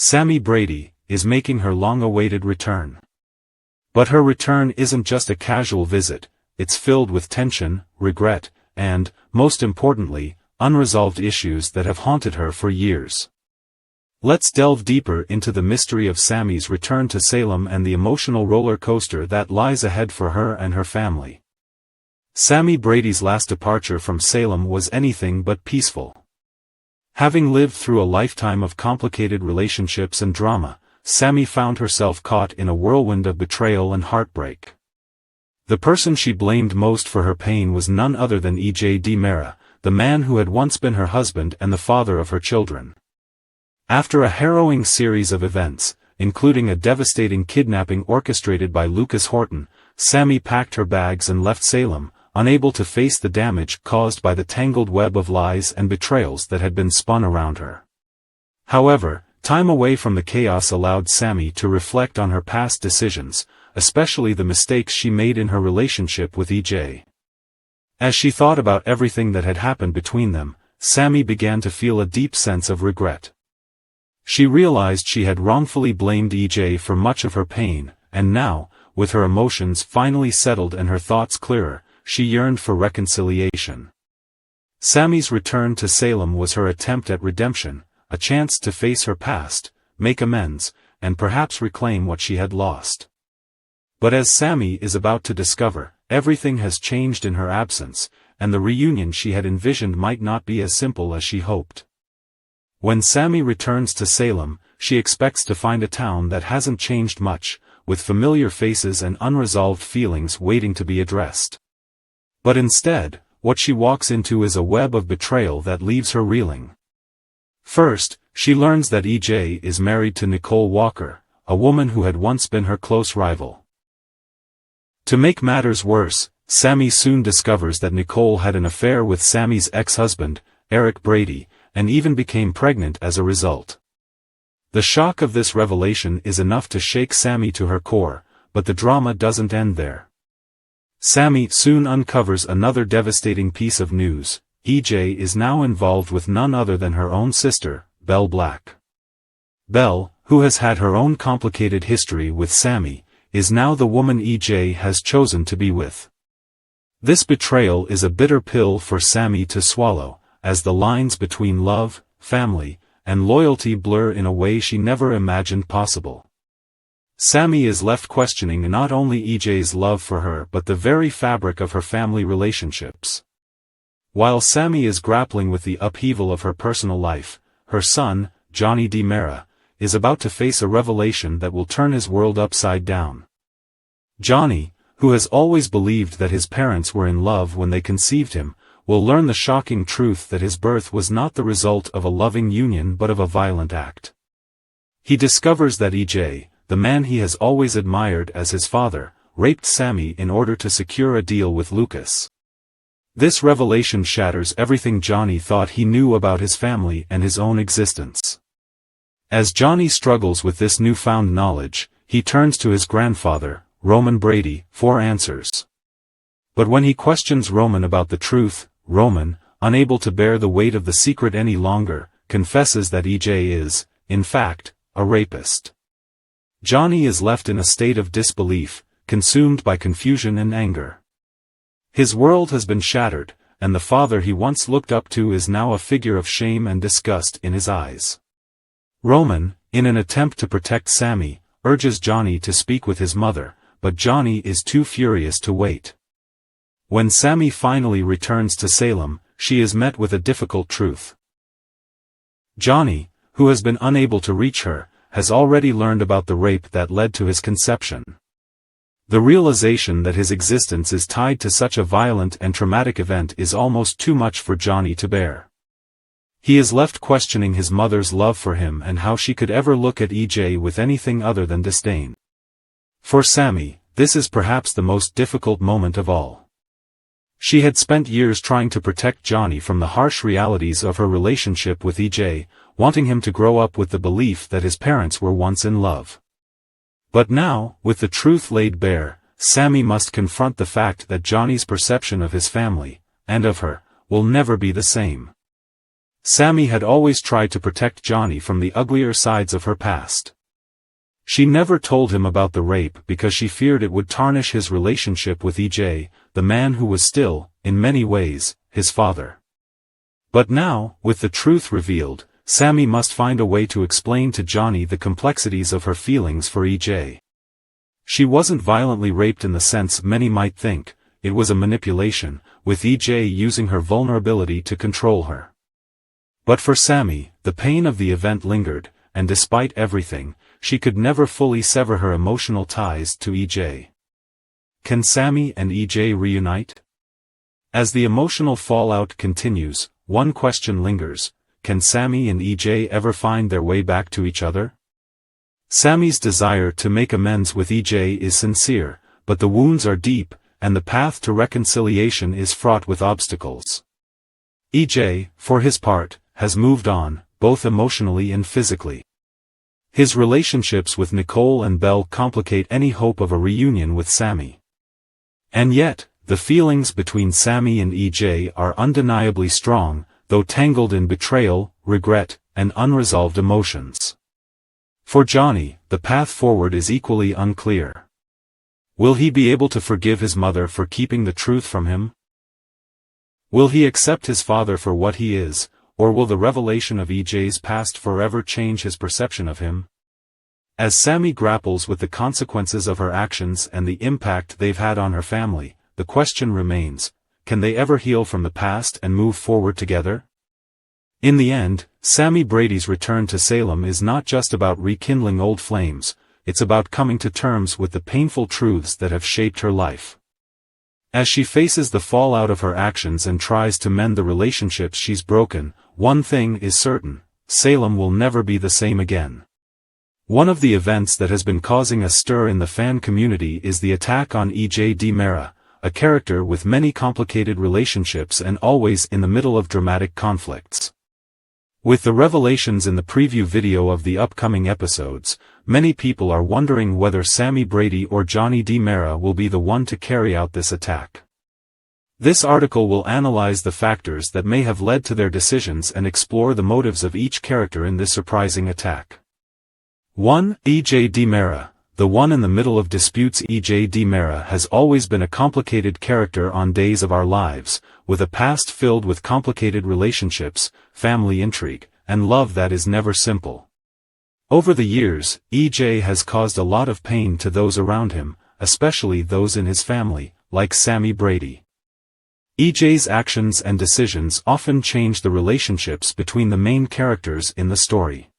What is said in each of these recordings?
Sami Brady, is making her long-awaited return. But her return isn't just a casual visit, it's filled with tension, regret, and, most importantly, unresolved issues that have haunted her for years. Let's delve deeper into the mystery of Sami's return to Salem and the emotional roller coaster that lies ahead for her and her family. Sami Brady's last departure from Salem was anything but peaceful. Having lived through a lifetime of complicated relationships and drama, Sami found herself caught in a whirlwind of betrayal and heartbreak. The person she blamed most for her pain was none other than E.J. DiMera, the man who had once been her husband and the father of her children. After a harrowing series of events, including a devastating kidnapping orchestrated by Lucas Horton, Sami packed her bags and left Salem, unable to face the damage caused by the tangled web of lies and betrayals that had been spun around her. However, time away from the chaos allowed Sami to reflect on her past decisions, especially the mistakes she made in her relationship with E.J. As she thought about everything that had happened between them, Sami began to feel a deep sense of regret. She realized she had wrongfully blamed E.J. for much of her pain, and now, with her emotions finally settled and her thoughts clearer, she yearned for reconciliation. Sami's return to Salem was her attempt at redemption, a chance to face her past, make amends, and perhaps reclaim what she had lost. But as Sami is about to discover, everything has changed in her absence, and the reunion she had envisioned might not be as simple as she hoped. When Sami returns to Salem, she expects to find a town that hasn't changed much, with familiar faces and unresolved feelings waiting to be addressed. But instead, what she walks into is a web of betrayal that leaves her reeling. First, she learns that E.J. is married to Nicole Walker, a woman who had once been her close rival. To make matters worse, Sami soon discovers that Nicole had an affair with Sami's ex-husband, Eric Brady, and even became pregnant as a result. The shock of this revelation is enough to shake Sami to her core, but the drama doesn't end there. Sami soon uncovers another devastating piece of news. E.J. is now involved with none other than her own sister, Belle Black. Belle, who has had her own complicated history with Sami, is now the woman E.J. has chosen to be with. This betrayal is a bitter pill for Sami to swallow, as the lines between love, family, and loyalty blur in a way she never imagined possible. Sami is left questioning not only E.J.'s love for her but the very fabric of her family relationships. While Sami is grappling with the upheaval of her personal life, her son, Johnny DiMera, is about to face a revelation that will turn his world upside down. Johnny, who has always believed that his parents were in love when they conceived him, will learn the shocking truth that his birth was not the result of a loving union but of a violent act. He discovers that E.J., the man he has always admired as his father, raped Sami in order to secure a deal with Lucas. This revelation shatters everything Johnny thought he knew about his family and his own existence. As Johnny struggles with this newfound knowledge, he turns to his grandfather, Roman Brady, for answers. But when he questions Roman about the truth, Roman, unable to bear the weight of the secret any longer, confesses that E.J. is, in fact, a rapist. Johnny is left in a state of disbelief, consumed by confusion and anger. His world has been shattered, and the father he once looked up to is now a figure of shame and disgust in his eyes. Roman, in an attempt to protect Sami, urges Johnny to speak with his mother, but Johnny is too furious to wait. When Sami finally returns to Salem, she is met with a difficult truth. Johnny, who has been unable to reach her, has already learned about the rape that led to his conception. The realization that his existence is tied to such a violent and traumatic event is almost too much for Johnny to bear. He is left questioning his mother's love for him and how she could ever look at E.J. with anything other than disdain. For Sami, this is perhaps the most difficult moment of all. She had spent years trying to protect Johnny from the harsh realities of her relationship with E.J., wanting him to grow up with the belief that his parents were once in love. But now, with the truth laid bare, Sami must confront the fact that Johnny's perception of his family, and of her, will never be the same. Sami had always tried to protect Johnny from the uglier sides of her past. She never told him about the rape because she feared it would tarnish his relationship with EJ, the man who was still, in many ways, his father. But now, with the truth revealed, Sami must find a way to explain to Johnny the complexities of her feelings for EJ. She wasn't violently raped in the sense many might think, it was a manipulation, with EJ using her vulnerability to control her. But for Sami, the pain of the event lingered, and despite everything, she could never fully sever her emotional ties to EJ. Can Sami and EJ reunite? As the emotional fallout continues, one question lingers: can Sami and EJ ever find their way back to each other? Sami's desire to make amends with EJ is sincere, but the wounds are deep, and the path to reconciliation is fraught with obstacles. EJ, for his part, has moved on, both emotionally and physically. His relationships with Nicole and Belle complicate any hope of a reunion with Sami. And yet, the feelings between Sami and EJ are undeniably strong, though tangled in betrayal, regret, and unresolved emotions. For Johnny, the path forward is equally unclear. Will he be able to forgive his mother for keeping the truth from him? Will he accept his father for what he is, or will the revelation of EJ's past forever change his perception of him? As Sami grapples with the consequences of her actions and the impact they've had on her family, the question remains: can they ever heal from the past and move forward together? In the end, Sami Brady's return to Salem is not just about rekindling old flames, it's about coming to terms with the painful truths that have shaped her life. As she faces the fallout of her actions and tries to mend the relationships she's broken, one thing is certain: Salem will never be the same again. One of the events that has been causing a stir in the fan community is the attack on EJ DiMera, a character with many complicated relationships and always in the middle of dramatic conflicts. With the revelations in the preview video of the upcoming episodes, many people are wondering whether Sami Brady or Johnny DiMera will be the one to carry out this attack. This article will analyze the factors that may have led to their decisions and explore the motives of each character in this surprising attack. 1. EJ DiMera. The one in the middle of disputes. EJ DiMera has always been a complicated character on Days of Our Lives, with a past filled with complicated relationships, family intrigue, and love that is never simple. Over the years, EJ has caused a lot of pain to those around him, especially those in his family, like Sami Brady. EJ's actions and decisions often change the relationships between the main characters in the story.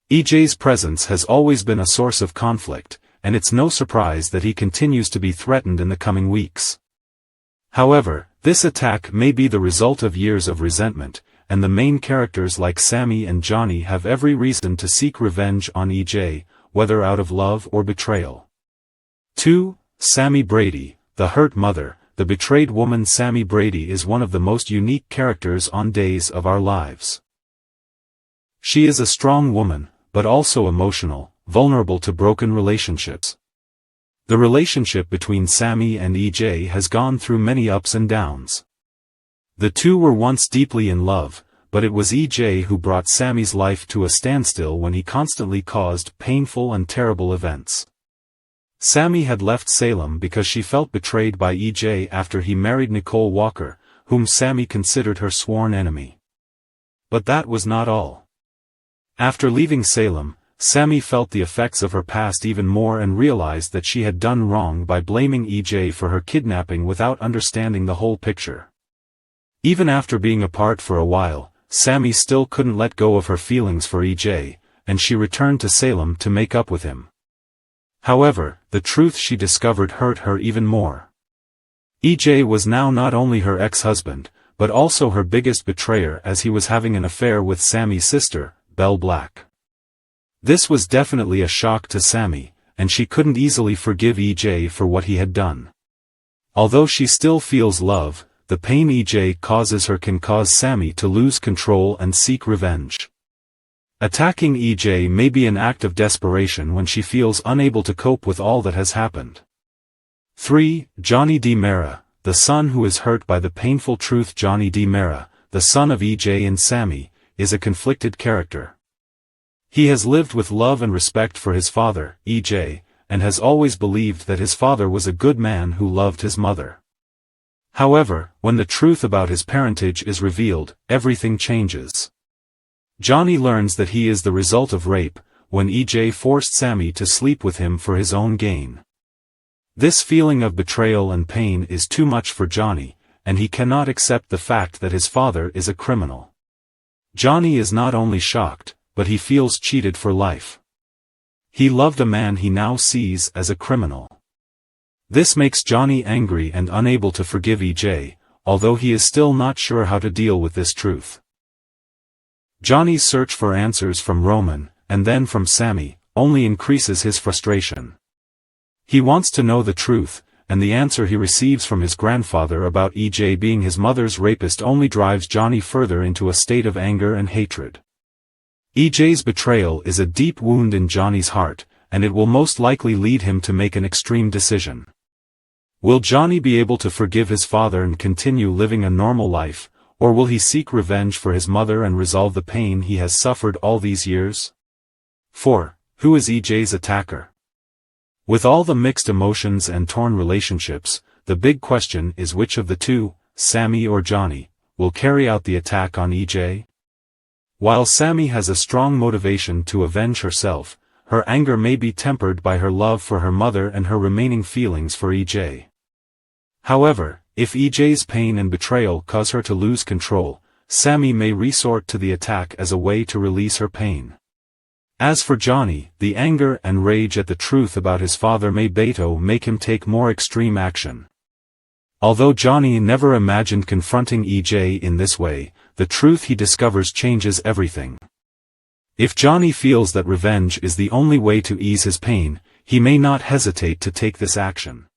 EJ's presence has always been a source of conflict, and it's no surprise that he continues to be threatened in the coming weeks. However, this attack may be the result of years of resentment, and the main characters like Sami and Johnny have every reason to seek revenge on EJ, whether out of love or betrayal. 2. Sami Brady, the hurt mother. The betrayed woman. Sami Brady is one of the most unique characters on Days of Our Lives. She is a strong woman, but also emotional, vulnerable to broken relationships. The relationship between Sami and EJ has gone through many ups and downs. The two were once deeply in love, but it was EJ who brought Sami's life to a standstill when he constantly caused painful and terrible events. Sami had left Salem because she felt betrayed by EJ after he married Nicole Walker, whom Sami considered her sworn enemy. But that was not all. After leaving Salem, Sami felt the effects of her past even more and realized that she had done wrong by blaming EJ for her kidnapping without understanding the whole picture. Even after being apart for a while, Sami still couldn't let go of her feelings for EJ, and she returned to Salem to make up with him. However, the truth she discovered hurt her even more. EJ was now not only her ex-husband, but also her biggest betrayer, as he was having an affair with Sami's sister, Belle Black. This was definitely a shock to Sami, and she couldn't easily forgive EJ for what he had done. Although she still feels love, the pain EJ causes her can cause Sami to lose control and seek revenge. Attacking EJ may be an act of desperation when she feels unable to cope with all that has happened. 3. Johnny DiMera, the son who is hurt by the painful truth. Johnny DiMera, the son of EJ and Sami, is a conflicted character. He has lived with love and respect for his father, EJ, and has always believed that his father was a good man who loved his mother. However, when the truth about his parentage is revealed, everything changes. Johnny learns that he is the result of rape, when EJ forced Sami to sleep with him for his own gain. This feeling of betrayal and pain is too much for Johnny, and he cannot accept the fact that his father is a criminal. Johnny is not only shocked, but he feels cheated for life. He loved a man he now sees as a criminal. This makes Johnny angry and unable to forgive EJ, although he is still not sure how to deal with this truth. Johnny's search for answers from Roman, and then from Sami, only increases his frustration. He wants to know the truth, and the answer he receives from his grandfather about EJ being his mother's rapist only drives Johnny further into a state of anger and hatred. EJ's betrayal is a deep wound in Johnny's heart, and it will most likely lead him to make an extreme decision. Will Johnny be able to forgive his father and continue living a normal life, or will he seek revenge for his mother and resolve the pain he has suffered all these years? 4. Who is EJ's attacker? With all the mixed emotions and torn relationships, the big question is which of the two, Sami or Johnny, will carry out the attack on EJ? While Sami has a strong motivation to avenge herself, her anger may be tempered by her love for her mother and her remaining feelings for EJ. However, if EJ's pain and betrayal cause her to lose control, Sami may resort to the attack as a way to release her pain. As for Johnny, the anger and rage at the truth about his father may make him take more extreme action. Although Johnny never imagined confronting EJ in this way, the truth he discovers changes everything. If Johnny feels that revenge is the only way to ease his pain, he may not hesitate to take this action.